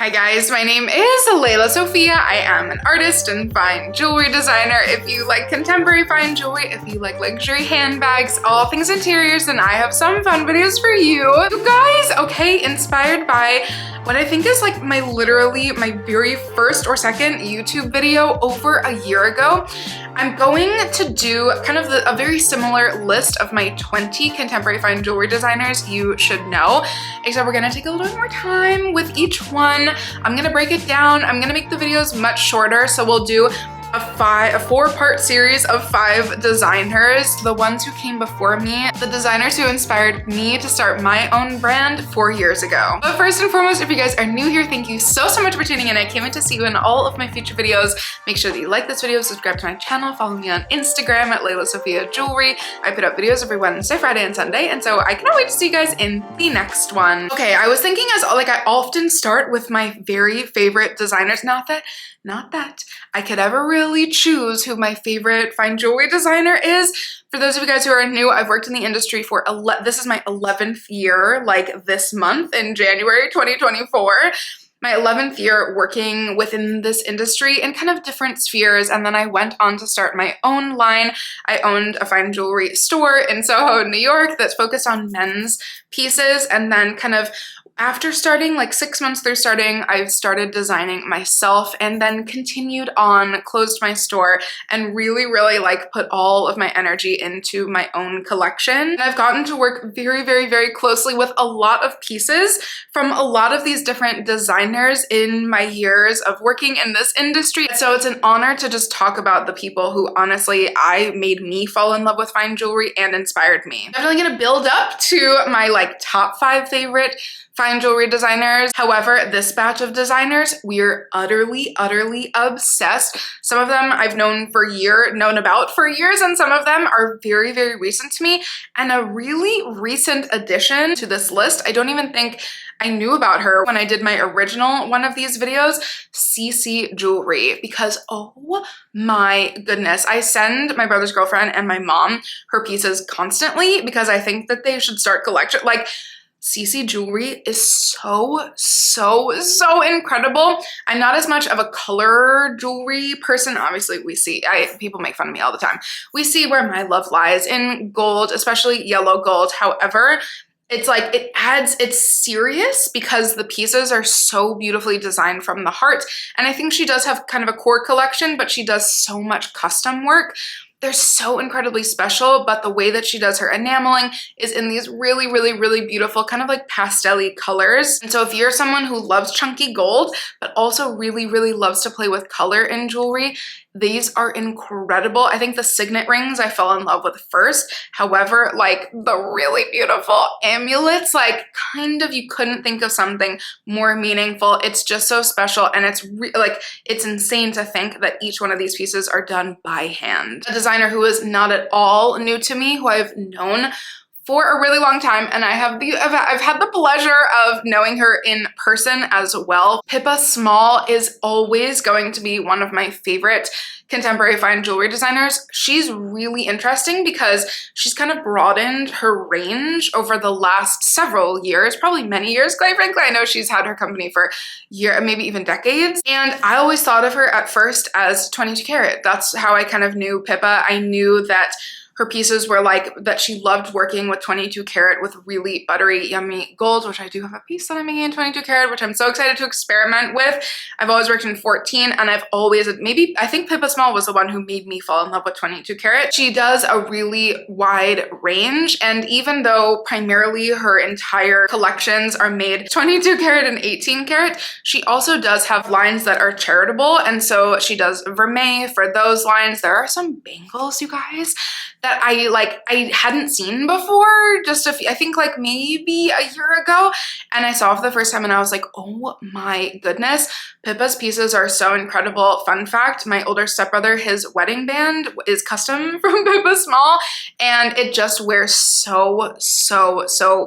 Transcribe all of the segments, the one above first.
Hi guys, my name is Lelasophia. I am an artist and fine jewelry designer. If you like contemporary fine jewelry, if you like luxury handbags, all things interiors, then I have some fun videos for you. You guys, okay, inspired by what I think is like literally my very first or second YouTube video over a year ago. I'm going to do kind of a very similar list of my 20 contemporary fine jewelry designers you should know, except we're gonna take a little bit more time with each one. I'm gonna break it down. I'm gonna make the videos much shorter, so we'll do a four-part series of 5 designers, the ones who came before me, the designers who inspired me to start my own brand 4 years ago. But first and foremost, if you guys are new here, thank you so much for tuning in. I can't wait to see you in all of my future videos. Make sure that you like this video, subscribe to my channel, follow me on Instagram at Lelasophia Jewelry. I put up videos every Wednesday, Friday, and Sunday, and so I cannot wait to see you guys in the next one. Okay, I was thinking I often start with my very favorite designers, not that I could ever really choose who my favorite fine jewelry designer is. For those of you guys who are new, I've worked in the industry for, this is my 11th year, like this month in January 2024. My 11th year working within this industry in kind of different spheres, and then I went on to start my own line. I owned a fine jewelry store in Soho, New York that's focused on men's pieces, and then kind of after starting, like 6 months through starting, I started designing myself and then continued on, closed my store, and really like put all of my energy into my own collection. And I've gotten to work very closely with a lot of pieces from a lot of these different designers in my years of working in this industry. So it's an honor to just talk about the people who honestly made me fall in love with fine jewelry and inspired me. I'm definitely gonna build up to my top 5 favorite fine jewelry designers. However, this batch of designers, we're utterly obsessed. Some of them I've known about for years, and some of them are very recent to me. And a really recent addition to this list, I don't even think I knew about her when I did my original one of these videos, CC Jewelry, because oh my goodness, I send my brother's girlfriend and my mom her pieces constantly because I think that they should start collection. CC Jewelry is so incredible. I'm not as much of a color jewelry person. Obviously, people make fun of me all the time. We see where my love lies in gold, especially yellow gold. However, it's serious because the pieces are so beautifully designed from the heart. And I think she does have kind of a core collection, but she does so much custom work. They're so incredibly special, but the way that she does her enameling is in these really beautiful kind of like pastel-y colors. And so if you're someone who loves chunky gold, but also really loves to play with color in jewelry, these are incredible. I think the signet rings I fell in love with first. However, the really beautiful amulets, you couldn't think of something more meaningful. It's just so special, and it's insane to think that each one of these pieces are done by hand. A designer who is not at all new to me, who I've known for a really long time, and I've had the pleasure of knowing her in person as well. Pippa Small is always going to be one of my favorite contemporary fine jewelry designers. She's really interesting because she's kind of broadened her range over the last several years, probably many years, quite frankly. I know she's had her company for years, maybe even decades. And I always thought of her at first as 22 karat. That's how I kind of knew Pippa. I knew that her pieces were that she loved working with 22 karat with really buttery, yummy gold, which I do have a piece that I'm making in 22 karat, which I'm so excited to experiment with. I've always worked in 14, and I think Pippa Small was the one who made me fall in love with 22 karat. She does a really wide range, and even though primarily her entire collections are made 22 karat and 18 karat, she also does have lines that are charitable, and so she does vermeil for those lines. There are some bangles, you guys, that I hadn't seen before, I think maybe a year ago, and I saw for the first time and I was like, oh my goodness, Pippa's pieces are so incredible. Fun fact, my older stepbrother, his wedding band is custom from Pippa Small, and it just wears so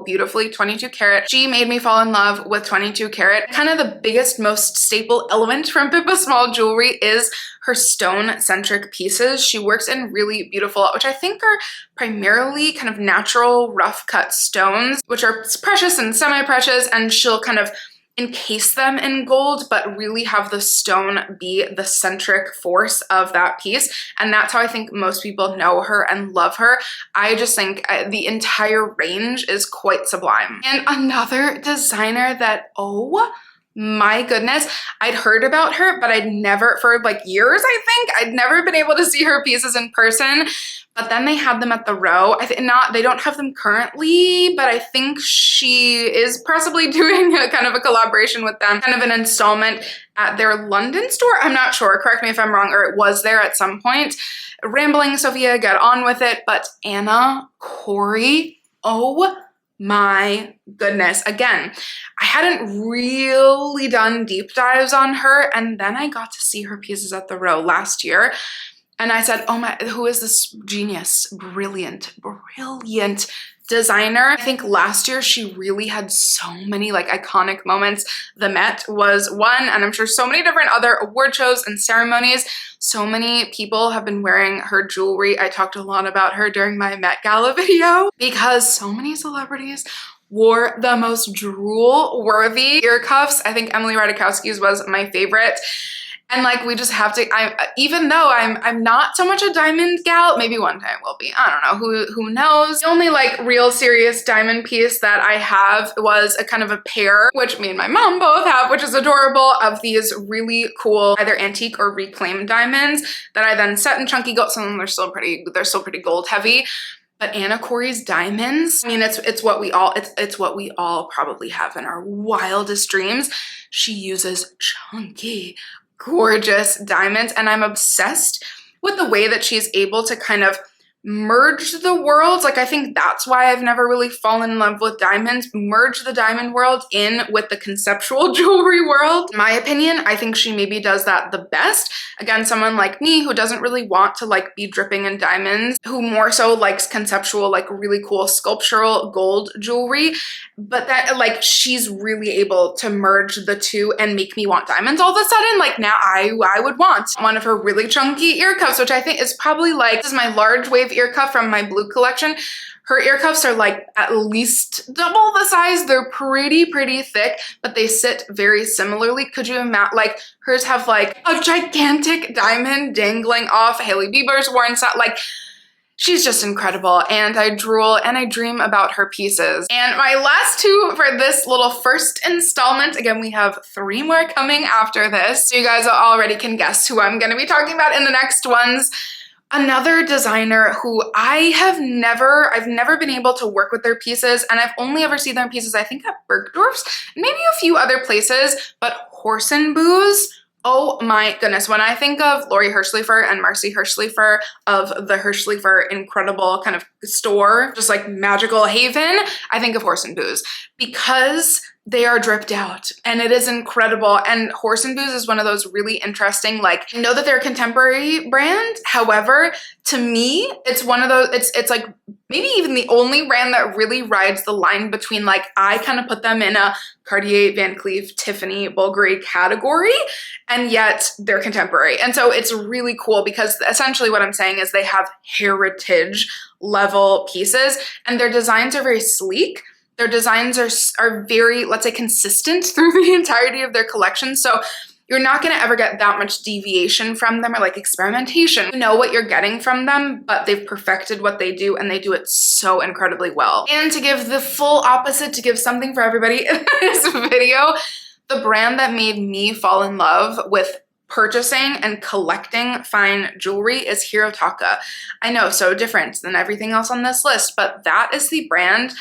beautifully. 22 karat. She made me fall in love with 22 karat. Kind of the biggest, most staple element from Pippa Small jewelry is her stone-centric pieces. She works in really beautiful, which I think are primarily kind of natural rough cut stones, which are precious and semi-precious, and she'll kind of encase them in gold, but really have the stone be the centric force of that piece. And that's how I think most people know her and love her. I just think the entire range is quite sublime. And another designer that, oh my goodness, I'd heard about her, but I'd never, for like years, I think, I'd never been able to see her pieces in person. But then they had them at the Row. I think they don't have them currently, but I think she is possibly doing a kind of a collaboration with them, kind of an installment at their London store. I'm not sure, correct me if I'm wrong, or it was there at some point. Rambling, Sophia, get on with it. But Anna Corey, oh my goodness. Again, I hadn't really done deep dives on her, and then I got to see her pieces at the Row last year. And I said, oh my, who is this genius, brilliant designer? I think last year she really had so many like iconic moments. The Met was one, and I'm sure so many different other award shows and ceremonies. So many people have been wearing her jewelry. I talked a lot about her during my Met Gala video because so many celebrities wore the most drool-worthy ear cuffs. I think Emily Ratajkowski's was my favorite. And like, we just have to, even though I'm not so much a diamond gal, maybe one time will be, I don't know, who knows. The only like real serious diamond piece that I have was a kind of a pair, which me and my mom both have, which is adorable, of these really cool, either antique or reclaimed diamonds that I then set in chunky gold. Some of them are still pretty, they're still pretty gold heavy. But Anna Corey's diamonds, I mean, it's what we all probably have in our wildest dreams. She uses chunky, gorgeous diamonds, and I'm obsessed with the way that she's able to kind of merge the worlds. Like, I think that's why I've never really fallen in love with diamonds. Merge the diamond world in with the conceptual jewelry world. In my opinion, I think she maybe does that the best. Again, someone like me who doesn't really want to like be dripping in diamonds, who more so likes conceptual, like really cool sculptural gold jewelry, but that like she's really able to merge the two and make me want diamonds all of a sudden. Like now I would want one of her really chunky ear cuffs, which I think is probably like, this is my large wave ear cuff from my blue collection. Her ear cuffs are like at least double the size. They're pretty thick, but they sit very similarly. Could you imagine, like hers have like a gigantic diamond dangling off. Hailey Bieber's worn that, like she's just incredible, and I drool and I dream about her pieces. And my last two for this little first installment, again, we have 3 more coming after this, so you guys already can guess who I'm gonna be talking about in the next ones. Another designer who I've never been able to work with their pieces, and I've only ever seen their pieces, I think at Bergdorf's, maybe a few other places, but Horse and Booze, oh my goodness. When I think of Lori Hirschleifer and Marcy Hirschleifer of the Hirschleifer incredible kind of store, just like magical haven, I think of Horse and Booze because they are dripped out and it is incredible. And Horse and Booze is one of those really interesting, like, I know that they're a contemporary brand. However, to me, it's one of those, it's like maybe even the only brand that really rides the line between, like, I kind of put them in a Cartier, Van Cleef, Tiffany, Bulgari category, and yet they're contemporary. And so it's really cool because essentially what I'm saying is they have heritage level pieces and their designs are very sleek. Their designs are very, let's say, consistent through the entirety of their collection. So you're not going to ever get that much deviation from them or like experimentation. You know what you're getting from them, but they've perfected what they do and they do it so incredibly well. And to give the full opposite, to give something for everybody in this video, the brand that made me fall in love with purchasing and collecting fine jewelry is Hirotaka. I know, so different than everything else on this list, but that is the brand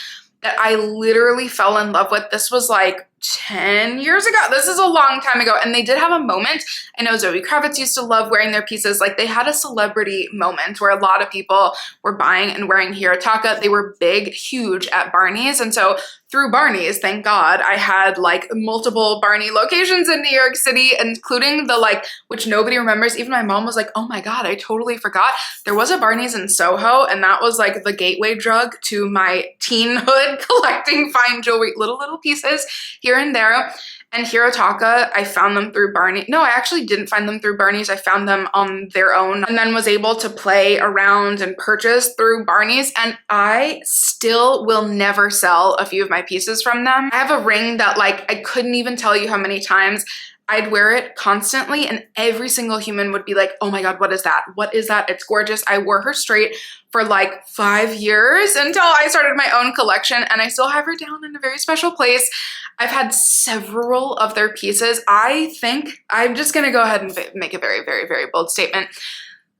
that I literally fell in love with. This was like 10 years ago. This is a long time ago. And they did have a moment. I know Zoe Kravitz used to love wearing their pieces. Like they had a celebrity moment where a lot of people were buying and wearing Hirotaka. They were big, huge at Barney's. And so through Barney's, thank God, I had like multiple Barney locations in New York City, including the like, which nobody remembers. Even my mom was like, oh my God, I totally forgot. There was a Barney's in Soho, and that was like the gateway drug to my teenhood collecting fine jewelry, little pieces here here and there. And Hirotaka, I found them through Barney. No, I actually didn't find them through Barney's. I found them on their own and then was able to play around and purchase through Barney's. And I still will never sell a few of my pieces from them. I have a ring that like, I couldn't even tell you how many times I'd wear it constantly and every single human would be like, oh my God, what is that? What is that? It's gorgeous. I wore her straight for like 5 years until I started my own collection, and I still have her down in a very special place. I've had several of their pieces. I think I'm just gonna go ahead and make a very, very, very bold statement.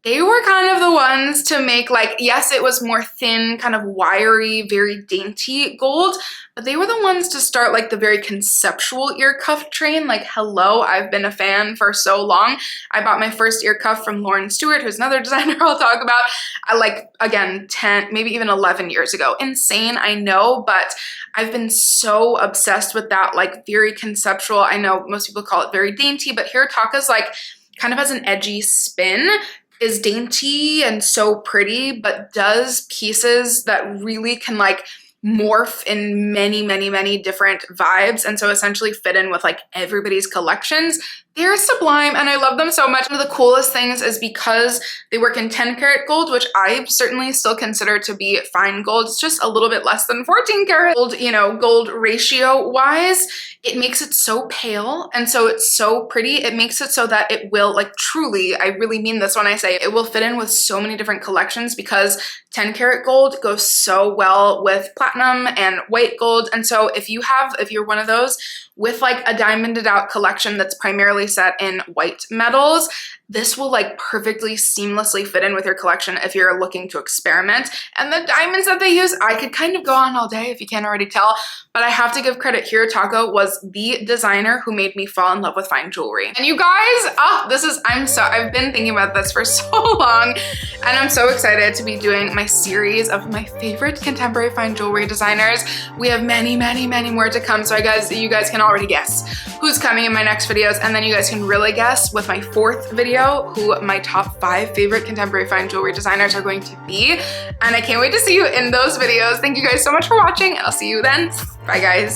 They were kind of the ones to make like, yes, it was more thin, kind of wiry, very dainty gold, but they were the ones to start like the very conceptual ear cuff train. Like, hello, I've been a fan for so long. I bought my first ear cuff from Lauren Stewart, who's another designer I'll talk about, like, again, 10, maybe even 11 years ago. Insane, I know, but I've been so obsessed with that, like very conceptual. I know most people call it very dainty, but Hirotaka's like kind of has an edgy spin, is dainty and so pretty, but does pieces that really can like morph in many, many, many different vibes, and so essentially fit in with like everybody's collections. They're sublime and I love them so much. One of the coolest things is because they work in 10 karat gold, which I certainly still consider to be fine gold. It's just a little bit less than 14 karat gold, you know, gold ratio wise. It makes it so pale, and so it's so pretty. It makes it so that it will, like, truly, I really mean this when I say it will fit in with so many different collections, because 10 karat gold goes so well with platinum and white gold. And so if you're one of those with like a diamonded out collection that's primarily set in white metals, this will like perfectly seamlessly fit in with your collection if you're looking to experiment. And the diamonds that they use, I could kind of go on all day if you can't already tell, but I have to give credit. Hirotaka was the designer who made me fall in love with fine jewelry. And you guys, I've been thinking about this for so long, and I'm so excited to be doing my series of my favorite contemporary fine jewelry designers. We have many, many, many more to come, so you guys can already guess who's coming in my next videos, and then you guys can really guess with my 4th video who my top 5 favorite contemporary fine jewelry designers are going to be. And I can't wait to see you in those videos. Thank you guys so much for watching, and I'll see you then. Bye guys.